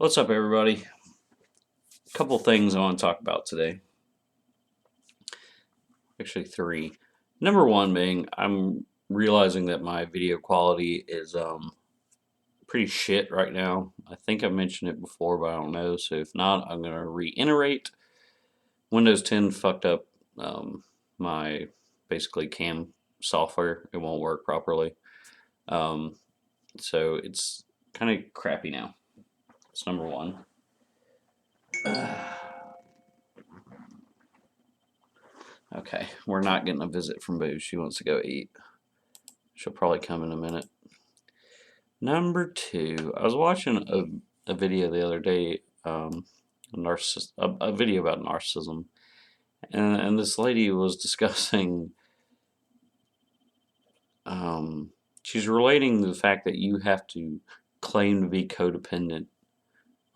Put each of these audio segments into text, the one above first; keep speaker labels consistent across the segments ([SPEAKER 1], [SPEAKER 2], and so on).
[SPEAKER 1] What's up, everybody? A couple things I want to talk about today. Actually, three. Number one being, I'm realizing that my video quality is pretty shit right now. I think I mentioned it before, but I don't know. So if not, I'm gonna reiterate. Windows 10 fucked up my basically cam software. It won't work properly. Um, so it's kind of crappy now. That's number one. Okay, we're not getting a visit from Boo. She wants to go eat. She'll probably come in a minute. Number two, I was watching a video the other day, a video about narcissism, and this lady was discussing, she's relating the fact that you have to claim to be codependent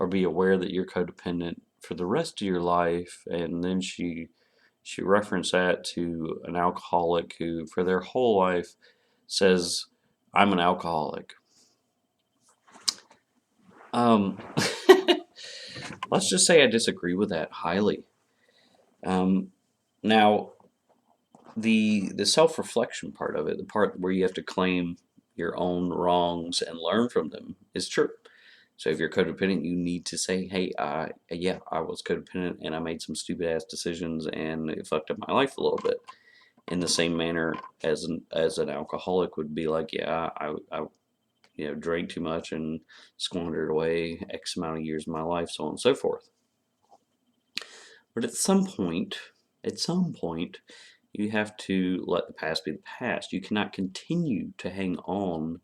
[SPEAKER 1] or be aware that you're codependent for the rest of your life, and then she referenced that to an alcoholic who, for their whole life, says, "I'm an alcoholic." Um, let's just say I disagree with that highly. Now, the self-reflection part of it, the part where you have to claim your own wrongs and learn from them, is true. So if you're codependent, you need to say, "Hey, yeah, I was codependent and I made some stupid ass decisions and it fucked up my life a little bit." In the same manner as an alcoholic would be like, "Yeah, I drank too much and squandered away X amount of years of my life, so on and so forth." But at some point, you have to let the past be the past. You cannot continue to hang on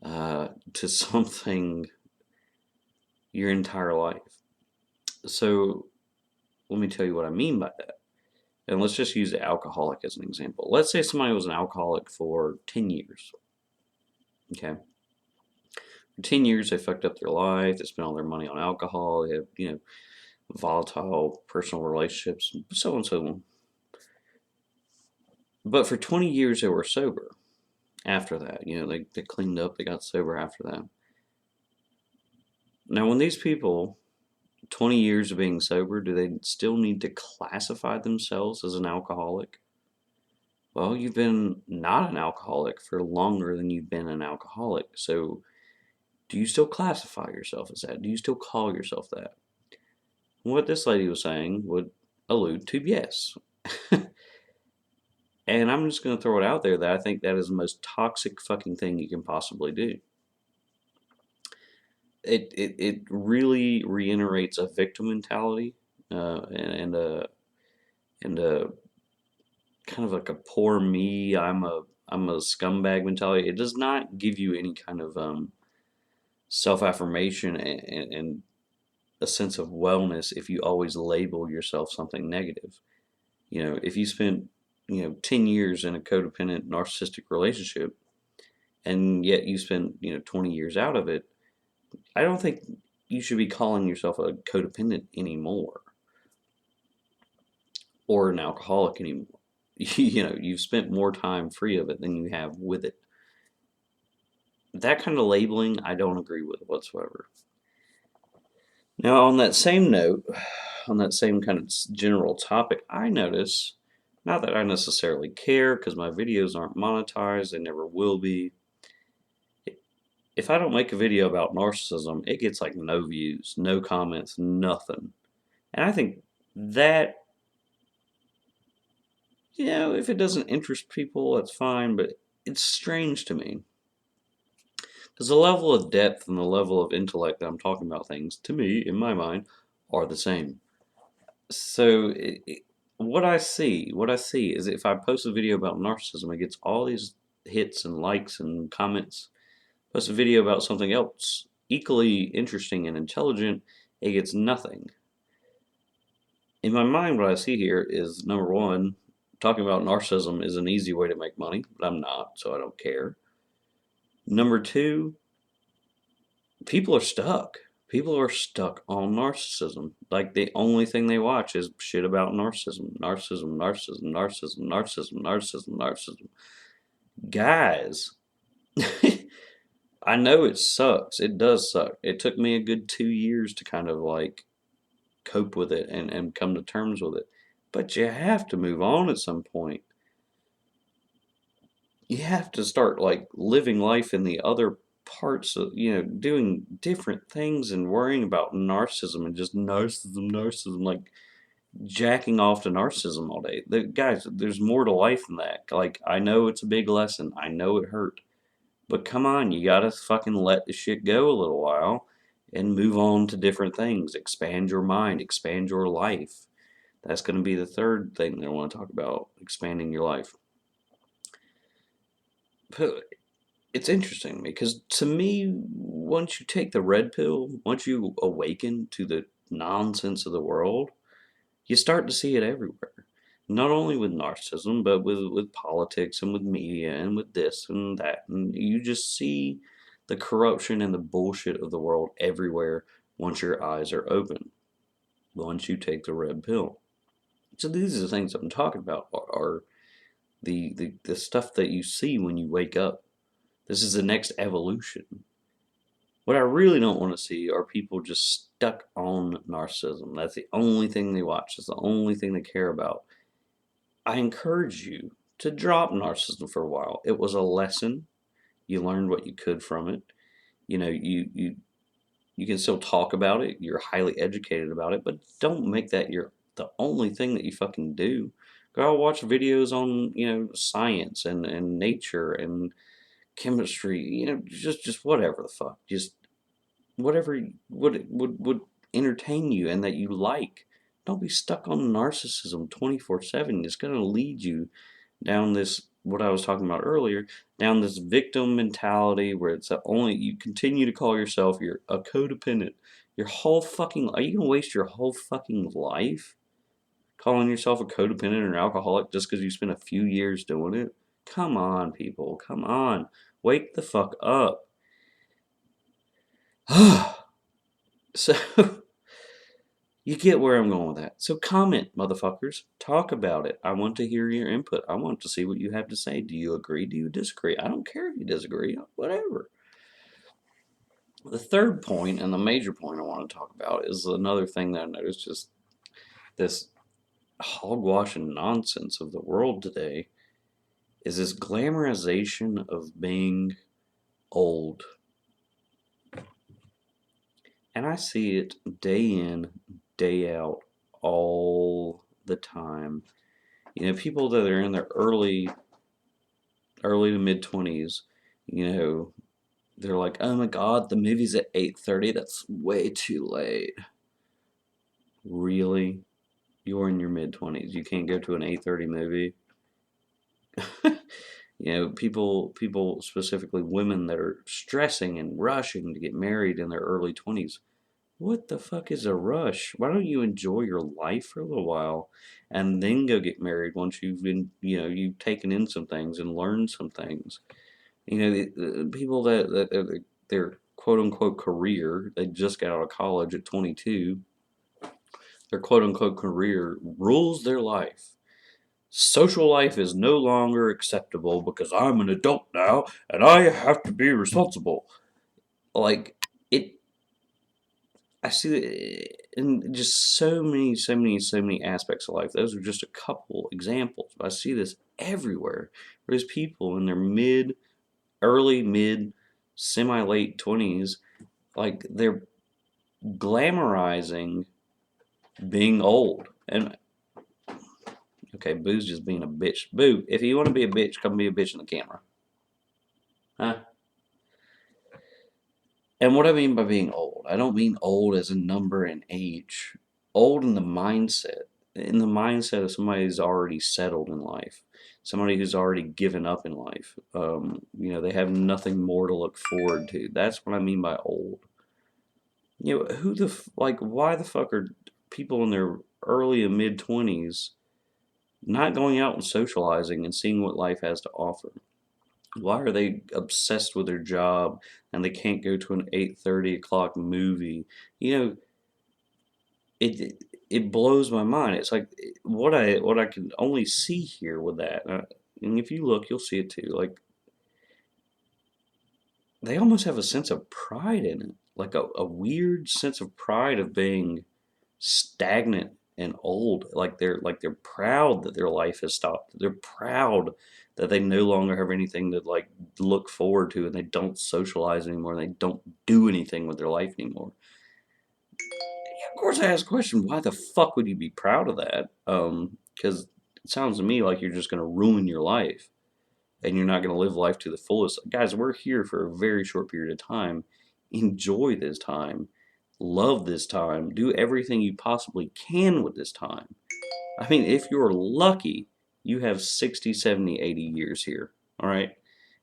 [SPEAKER 1] to something your entire life. So let me tell you what I mean by that. And let's just use the alcoholic as an example. Let's say somebody was an alcoholic for 10 years. Okay. For 10 years, they fucked up their life. They spent all their money on alcohol. They have, volatile personal relationships, so on and so on. But for 20 years, they were sober after that. They cleaned up, they got sober after that. Now, when these people, 20 years of being sober, do they still need to classify themselves as an alcoholic? Well, you've been not an alcoholic for longer than you've been an alcoholic. So, do you still classify yourself as that? Do you still call yourself that? What this lady was saying would allude to yes. And I'm just going to throw it out there that I think that is the most toxic fucking thing you can possibly do. It really reiterates a victim mentality and a kind of like a poor me, I'm a scumbag mentality. It does not give you any kind of self affirmation and a sense of wellness if you always label yourself something negative. If you spent 10 years in a codependent narcissistic relationship and yet you spent 20 years out of it, I don't think you should be calling yourself a codependent anymore or an alcoholic anymore. You've spent more time free of it than you have with it. That kind of labeling, I don't agree with whatsoever. Now, on that same note, on that same kind of general topic, I notice, not that I necessarily care because my videos aren't monetized, they never will be. If I don't make a video about narcissism, it gets like no views, no comments, nothing. And I think that, if it doesn't interest people, that's fine, but it's strange to me. Because the level of depth and the level of intellect that I'm talking about things, to me, in my mind, are the same. So what I see is if I post a video about narcissism, it gets all these hits and likes and comments. Post a video about something else equally interesting and intelligent, it gets nothing. In my mind, what I see here is, number one, talking about narcissism is an easy way to make money, but I'm not, so I don't care. Number two, people are stuck. People are stuck on narcissism. Like, the only thing they watch is shit about narcissism. Narcissism, narcissism, narcissism, narcissism, narcissism, narcissism. Guys, I know it sucks. It does suck. It took me a good 2 years to kind of like cope with it and come to terms with it. But you have to move on at some point. You have to start like living life in the other parts of, doing different things and worrying about narcissism and just narcissism, like jacking off to narcissism all day. Guys, there's more to life than that. Like, I know it's a big lesson. I know it hurt. But come on, you gotta fucking let the shit go a little while and move on to different things. Expand your mind, expand your life. That's going to be the third thing that I want to talk about, expanding your life. But it's interesting to me because to me, once you take the red pill, once you awaken to the nonsense of the world, you start to see it everywhere. Not only with narcissism, but with politics and with media and with this and that. And you just see the corruption and the bullshit of the world everywhere once your eyes are open, once you take the red pill. So these are the things I'm talking about are the stuff that you see when you wake up. This is the next evolution. What I really don't want to see are people just stuck on narcissism. That's the only thing they watch. That's the only thing they care about. I encourage you to drop narcissism for a while. It was a lesson. You learned what you could from it. You can still talk about it. You're highly educated about it, but don't make that the only thing that you fucking do. Go watch videos on, science and nature and chemistry, just whatever the fuck. Just whatever would entertain you and that you like. Don't be stuck on narcissism 24/7. It's going to lead you down this, what I was talking about earlier, down this victim mentality where it's only you continue to call yourself you're a codependent. Your whole fucking, are you going to waste your whole fucking life calling yourself a codependent or an alcoholic just because you spent a few years doing it? Come on, people. Come on. Wake the fuck up. So, you get where I'm going with that. So comment, motherfuckers. Talk about it. I want to hear your input. I want to see what you have to say. Do you agree? Do you disagree? I don't care if you disagree. Whatever. The third point, and the major point I want to talk about, is another thing that I noticed, just this hogwash and nonsense of the world today, is this glamorization of being old. And I see it day in, day out, all the time. People that are in their early to mid 20s, they're like, "Oh my god, the movie's at 8:30. That's way too late." Really? You're in your mid 20s. You can't go to an 8:30 movie? People, specifically women that are stressing and rushing to get married in their early 20s. What the fuck is a rush? Why don't you enjoy your life for a little while and then go get married once you've taken in some things and learned some things? The people that their quote unquote career, they just got out of college at 22, their quote unquote career rules their life. Social life is no longer acceptable because I'm an adult now and I have to be responsible. Like, it, I see it in just so many aspects of life. Those are just a couple examples. But I see this everywhere. There's people in their early, mid, semi late 20s, like they're glamorizing being old. And okay, Boo's just being a bitch. Boo, if you want to be a bitch, come be a bitch in the camera. Huh? And what I mean by being old, I don't mean old as a number and age. Old in the mindset. In the mindset of somebody who's already settled in life. Somebody who's already given up in life. They have nothing more to look forward to. That's what I mean by old. Why the fuck are people in their early and mid 20s not going out and socializing and seeing what life has to offer? Why are they obsessed with their job and they can't go to an 8:30 o'clock movie? You know, it blows my mind. It's like what I can only see here with that. And if you look, you'll see it too. Like, they almost have a sense of pride in it, like a weird sense of pride of being stagnant and old. Like they're proud that their life has stopped. They're proud that they no longer have anything to like look forward to, and they don't socialize anymore. And they don't do anything with their life anymore. Yeah, of course, I ask the question: why the fuck would you be proud of that? Because it sounds to me like you're just going to ruin your life, and you're not going to live life to the fullest. Guys, we're here for a very short period of time. Enjoy this time. Love this time. Do everything you possibly can with this time. I mean, if you're lucky, you have 60, 70, 80 years here. All right.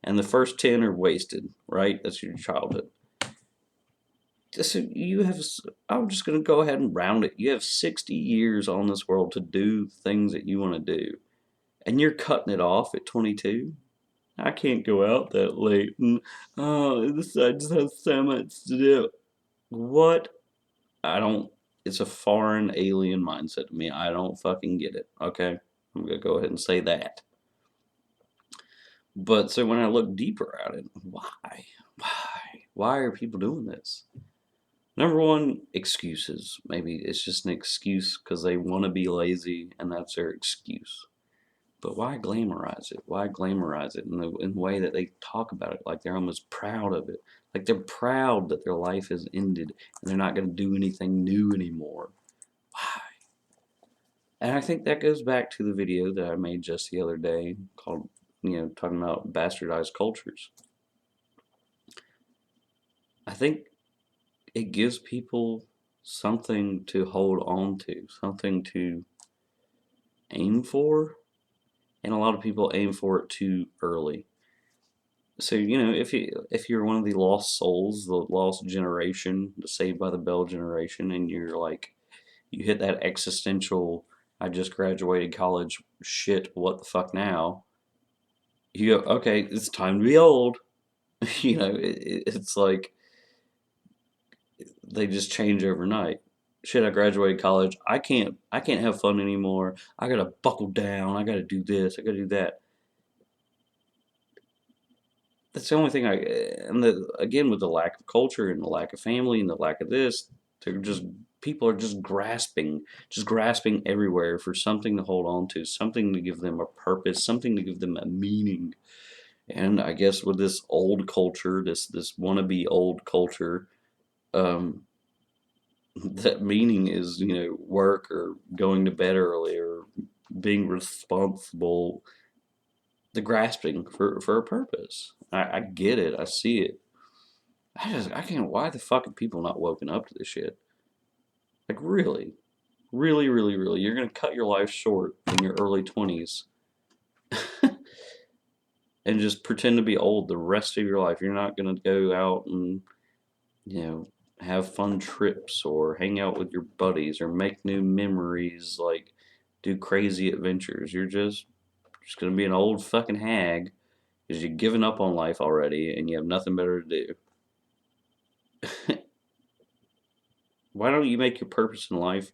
[SPEAKER 1] And the first 10 are wasted, right? That's your childhood. So you have, I'm just going to go ahead and round it. You have 60 years on this world to do things that you want to do. And you're cutting it off at 22. I can't go out that late. And, oh, this I just have so much to do. What? I don't. It's a foreign alien mindset to me. I don't fucking get it. Okay, I'm gonna go ahead and say that. But so when I look deeper at it, why? Why are people doing this? Number one, excuses. Maybe it's just an excuse because they want to be lazy and that's their excuse. But why glamorize it? Why glamorize it in the way that they talk about it? Like they're almost proud of it. Like they're proud that their life has ended and they're not going to do anything new anymore. Why? And I think that goes back to the video that I made just the other day called, talking about bastardized cultures. I think it gives people something to hold on to, something to aim for, and a lot of people aim for it too early. So if you're one of the lost souls, the lost generation, the Saved by the Bell generation, and you're like you hit that existential, I just graduated college, shit, what the fuck now? You go, okay, it's time to be old. It's like they just change overnight. Shit, I graduated college. I can't have fun anymore. I gotta buckle down. I gotta do this. I gotta do that. That's the only thing and again, with the lack of culture and the lack of family and the lack of this, they're just, people are just grasping everywhere for something to hold on to, something to give them a purpose, something to give them a meaning. And I guess with this old culture, this wannabe old culture, um, that meaning is work or going to bed early or being responsible, the grasping for a purpose. I get it. I see it. I can't. Why the fuck are people not woken up to this shit? Like really, really, really, really. You're gonna cut your life short in your early 20s and just pretend to be old the rest of your life. You're not gonna go out and you know have fun trips or hang out with your buddies or make new memories. Like do crazy adventures. You're just gonna be an old fucking hag because you've given up on life already and you have nothing better to do. Why don't you make your purpose in life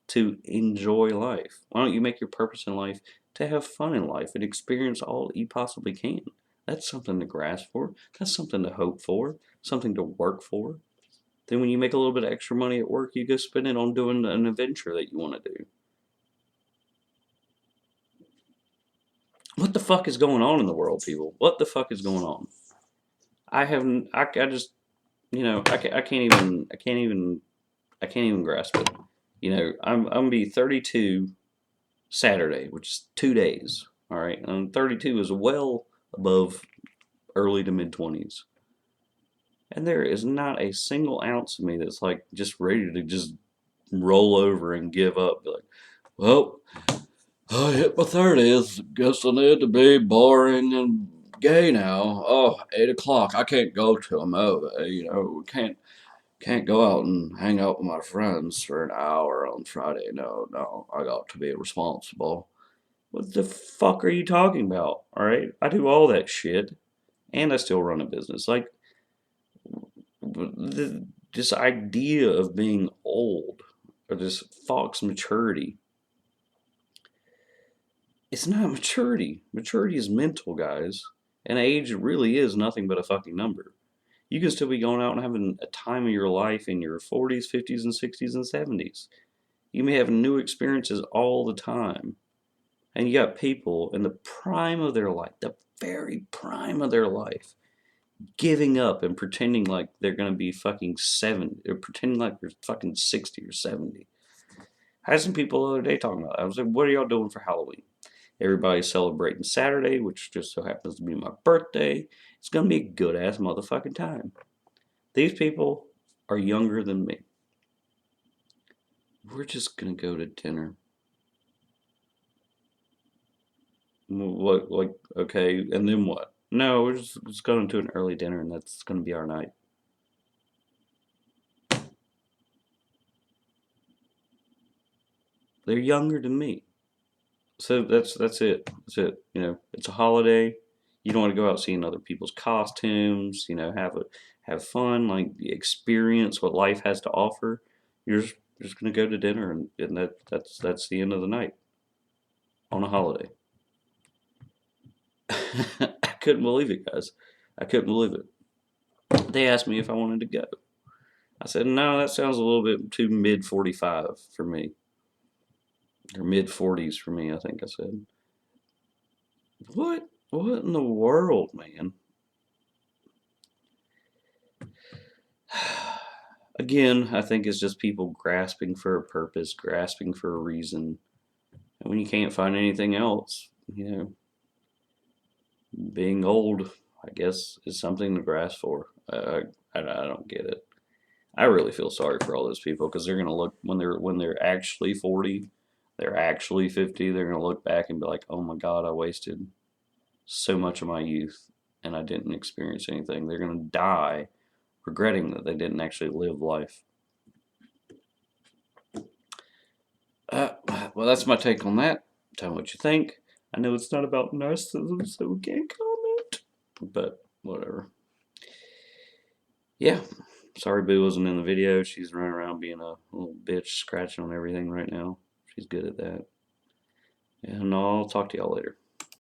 [SPEAKER 1] to enjoy life? Why don't you make your purpose in life to have fun in life and experience all that you possibly can? That's something to grasp for. That's something to hope for. Something to work for. Then when you make a little bit of extra money at work, you go spend it on doing an adventure that you want to do. What the fuck is going on in the world, people? What the fuck is going on? I haven't. I just. I can't even grasp it. I'm gonna be 32 Saturday, which is 2 days. All right, and 32 is well above early to mid 20s, and there is not a single ounce of me that's like just ready to just roll over and give up. Be like, well, I hit my 30s. Guess I need to be boring and gay now. Oh, 8 o'clock. I can't go to a movie. Can't go out and hang out with my friends for an hour on Friday. No, no, I got to be responsible. What the fuck are you talking about? All right, I do all that shit, and I still run a business. Like this idea of being old or this false maturity. It's not maturity. Maturity is mental, guys, and age really is nothing but a fucking number. You can still be going out and having a time of your life in your 40s, 50s, and 60s and 70s. You may have new experiences all the time. And you got people in the prime of their life, the very prime of their life, giving up and pretending like they're going to be fucking 70, or pretending like they're fucking 60 or 70. I had some people the other day talking about it. I was like, what are y'all doing for Halloween? Everybody's celebrating Saturday, which just so happens to be my birthday. It's going to be a good ass motherfucking time. These people are younger than me. We're just going to go to dinner. What, like, okay, and then what? No, we're just going to an early dinner, and that's going to be our night. They're younger than me. So that's it. That's it. You know, it's a holiday. You don't want to go out seeing other people's costumes. You know, have fun, like experience what life has to offer. You're just gonna go to dinner, and that's the end of the night on a holiday. I couldn't believe it, guys. I couldn't believe it. They asked me if I wanted to go. I said no. That sounds a little bit too mid 45 for me, or mid 40s for me. I think I said. What? What in the world, man? Again, I think it's just people grasping for a purpose, grasping for a reason. And when you can't find anything else, you know, being old, I guess, is something to grasp for. I don't get it. I really feel sorry for all those people because they're gonna look when they're actually 40, they're actually 50. They're gonna look back and be like, "Oh my God, I wasted so much of my youth and I didn't experience anything." They're gonna die regretting that they didn't actually live life. Uh, well, that's my take on that. Tell me what you think. I know it's not about narcissism, so we can't comment. But whatever. Yeah. Sorry Boo wasn't in the video. She's running around being a little bitch, scratching on everything right now. She's good at that. And I'll talk to y'all later.